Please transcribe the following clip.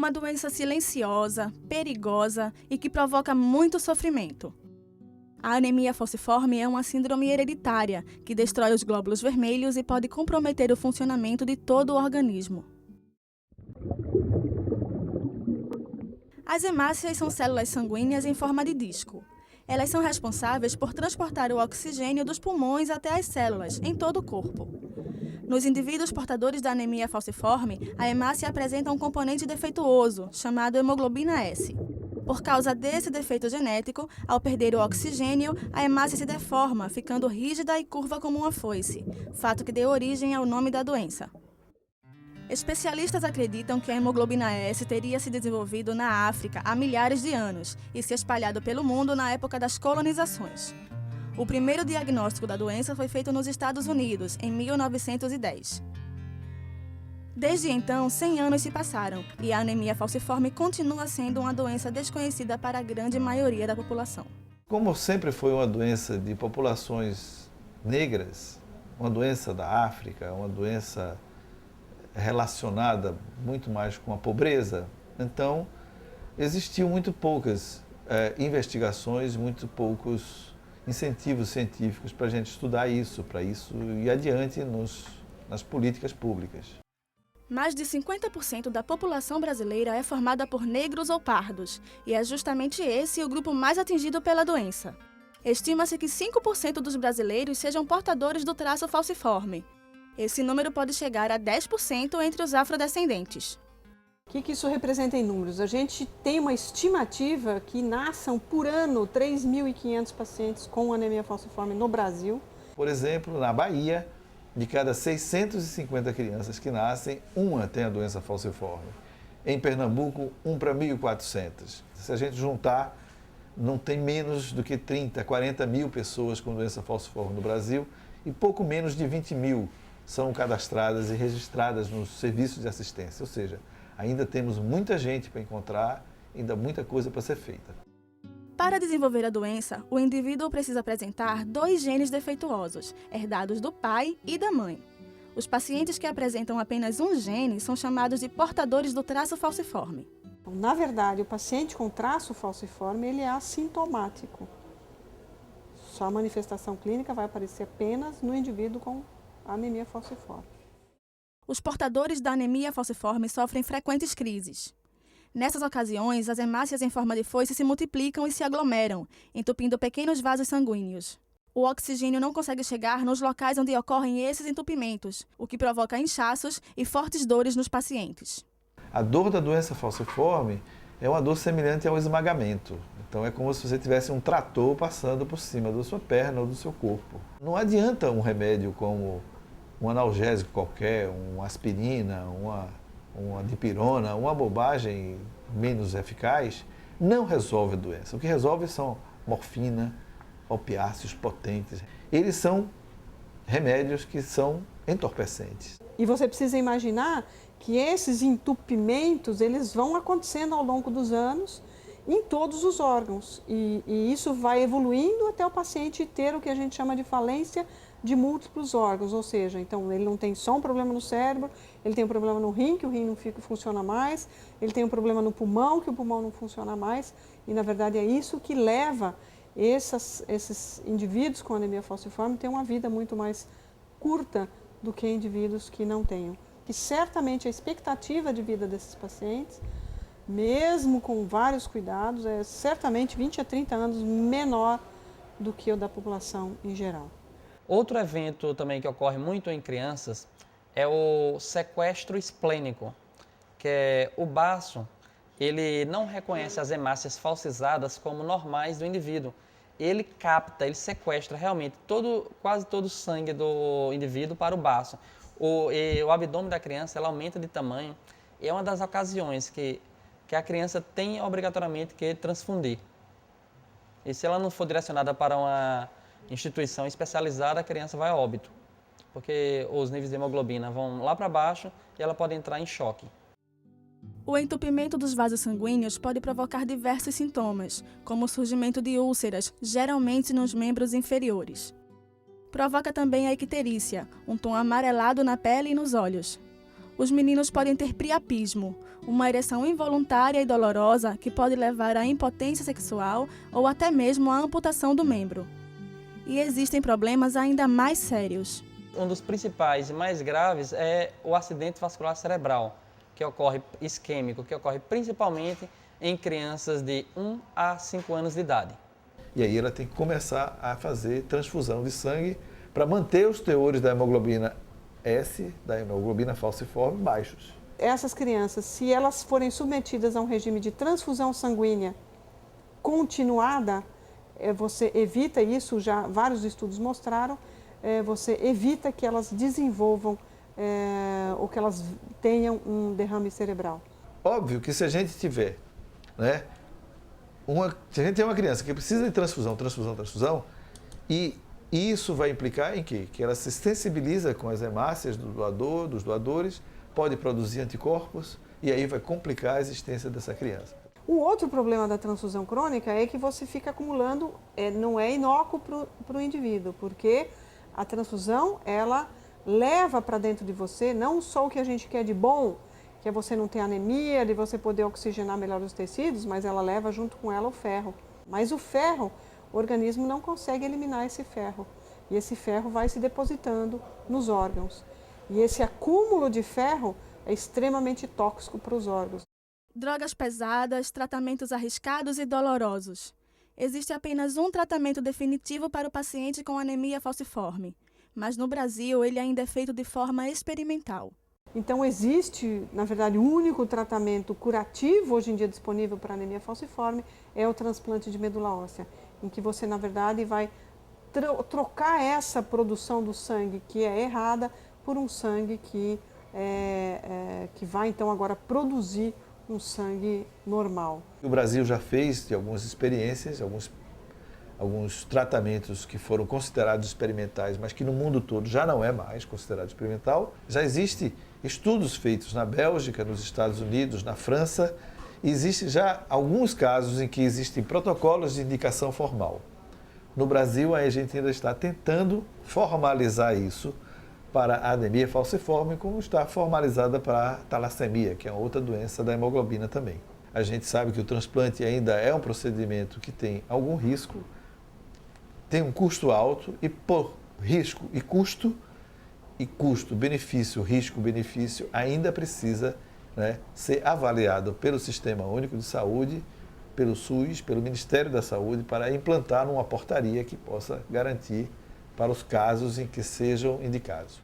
uma doença silenciosa, perigosa e que provoca muito sofrimento. A anemia falciforme é uma síndrome hereditária que destrói os glóbulos vermelhos e pode comprometer o funcionamento de todo o organismo. As hemácias são células sanguíneas em forma de disco. Elas são responsáveis por transportar o oxigênio dos pulmões até as células, em todo o corpo. Nos indivíduos portadores da anemia falciforme, a hemácia apresenta um componente defeituoso, chamado hemoglobina S. Por causa desse defeito genético, ao perder o oxigênio, a hemácia se deforma, ficando rígida e curva como uma foice, fato que deu origem ao nome da doença. Especialistas acreditam que a hemoglobina S teria se desenvolvido na África há milhares de anos e se espalhado pelo mundo na época das colonizações. O primeiro diagnóstico da doença foi feito nos Estados Unidos, em 1910. Desde então, 100 anos se passaram e a anemia falciforme continua sendo uma doença desconhecida para a grande maioria da população. Como sempre foi uma doença de populações negras, uma doença da África, uma doença relacionada muito mais com a pobreza, então existiam muito poucas investigações, muito poucos incentivos científicos para a gente estudar isso, para isso ir adiante nas políticas públicas. Mais de 50% da população brasileira é formada por negros ou pardos, e é justamente esse o grupo mais atingido pela doença. Estima-se que 5% dos brasileiros sejam portadores do traço falciforme. Esse número pode chegar a 10% entre os afrodescendentes. O que isso representa em números? A gente tem uma estimativa que nasçam por ano 3.500 pacientes com anemia falciforme no Brasil. Por exemplo, na Bahia, de cada 650 crianças que nascem, uma tem a doença falciforme. Em Pernambuco, 1 para 1.400. Se a gente juntar, não tem menos do que 30, 40 mil pessoas com doença falciforme no Brasil e pouco menos de 20 mil são cadastradas e registradas nos serviços de assistência. Ou seja, ainda temos muita gente para encontrar, ainda muita coisa para ser feita. Para desenvolver a doença, o indivíduo precisa apresentar 2 genes defeituosos, herdados do pai e da mãe. Os pacientes que apresentam apenas um gene são chamados de portadores do traço falciforme. Na verdade, o paciente com traço falciforme ele é assintomático. Sua manifestação clínica vai aparecer apenas no indivíduo com anemia falciforme. Os portadores da anemia falciforme sofrem frequentes crises. Nessas ocasiões, as hemácias em forma de foice se multiplicam e se aglomeram, entupindo pequenos vasos sanguíneos. O oxigênio não consegue chegar nos locais onde ocorrem esses entupimentos, o que provoca inchaços e fortes dores nos pacientes. A dor da doença falciforme é uma dor semelhante ao esmagamento. Então é como se você tivesse um trator passando por cima da sua perna ou do seu corpo. Não adianta um remédio como um analgésico qualquer, uma aspirina, uma dipirona, uma bobagem menos eficaz, não resolve a doença. O que resolve são morfina, opiáceos potentes. Eles são remédios que são entorpecentes. E você precisa imaginar que esses entupimentos eles vão acontecendo ao longo dos anos em todos os órgãos. E isso vai evoluindo até o paciente ter o que a gente chama de falência de múltiplos órgãos, ou seja, então ele não tem só um problema no cérebro, ele tem um problema no rim, que o rim não funciona mais, ele tem um problema no pulmão, que o pulmão não funciona mais, e na verdade é isso que leva esses indivíduos com anemia falciforme a ter uma vida muito mais curta do que indivíduos que não tenham. Que certamente a expectativa de vida desses pacientes, mesmo com vários cuidados, é certamente 20 a 30 anos menor do que o da população em geral. Outro evento também que ocorre muito em crianças é o sequestro esplênico, que é o baço, ele não reconhece as hemácias falcizadas como normais do indivíduo. Ele capta, ele sequestra realmente quase todo o sangue do indivíduo para o baço. O abdômen da criança ela aumenta de tamanho e é uma das ocasiões que a criança tem obrigatoriamente que transfundir. E se ela não for direcionada para uma instituição especializada, a criança vai a óbito, porque os níveis de hemoglobina vão lá para baixo e ela pode entrar em choque. O entupimento dos vasos sanguíneos pode provocar diversos sintomas, como o surgimento de úlceras, geralmente nos membros inferiores. Provoca também a icterícia, um tom amarelado na pele e nos olhos. Os meninos podem ter priapismo, uma ereção involuntária e dolorosa que pode levar à impotência sexual ou até mesmo à amputação do membro. E existem problemas ainda mais sérios. Um dos principais e mais graves é o acidente vascular cerebral, que ocorre isquêmico, que ocorre principalmente em crianças de 1 a 5 anos de idade. E aí ela tem que começar a fazer transfusão de sangue para manter os teores da hemoglobina S, da hemoglobina falciforme, baixos. Essas crianças, se elas forem submetidas a um regime de transfusão sanguínea continuada, você evita isso, já vários estudos mostraram, você evita que elas desenvolvam ou que elas tenham um derrame cerebral. Óbvio que se a gente tiver, né, se a gente tem uma criança que precisa de transfusão, e isso vai implicar em quê? Que ela se sensibiliza com as hemácias do doador, dos doadores, pode produzir anticorpos e aí vai complicar a existência dessa criança. O outro problema da transfusão crônica é que você fica acumulando, não é inócuo para o indivíduo, porque a transfusão, ela leva para dentro de você não só o que a gente quer de bom, que é você não ter anemia, de você poder oxigenar melhor os tecidos, mas ela leva junto com ela o ferro. Mas o ferro, o organismo não consegue eliminar esse ferro. E esse ferro vai se depositando nos órgãos. E esse acúmulo de ferro é extremamente tóxico para os órgãos. Drogas pesadas, tratamentos arriscados e dolorosos. Existe apenas um tratamento definitivo para o paciente com anemia falciforme, mas no Brasil ele ainda é feito de forma experimental. Então existe, na verdade, o único tratamento curativo hoje em dia disponível para anemia falciforme é o transplante de medula óssea, em que você, na verdade, vai trocar essa produção do sangue que é errada por um sangue que vai então agora produzir um sangue normal. O Brasil já fez algumas experiências, alguns tratamentos que foram considerados experimentais, mas que no mundo todo já não é mais considerado experimental. Já existem estudos feitos na Bélgica, nos Estados Unidos, na França, e existem já alguns casos em que existem protocolos de indicação formal. No Brasil, a gente ainda está tentando formalizar isso para a anemia falciforme, como está formalizada para a talassemia, que é outra doença da hemoglobina também. A gente sabe que o transplante ainda é um procedimento que tem algum risco, tem um custo alto e por risco e custo, benefício, risco, benefício, ainda precisa, né, ser avaliado pelo Sistema Único de Saúde, pelo SUS, pelo Ministério da Saúde, para implantar uma portaria que possa garantir para os casos em que sejam indicados.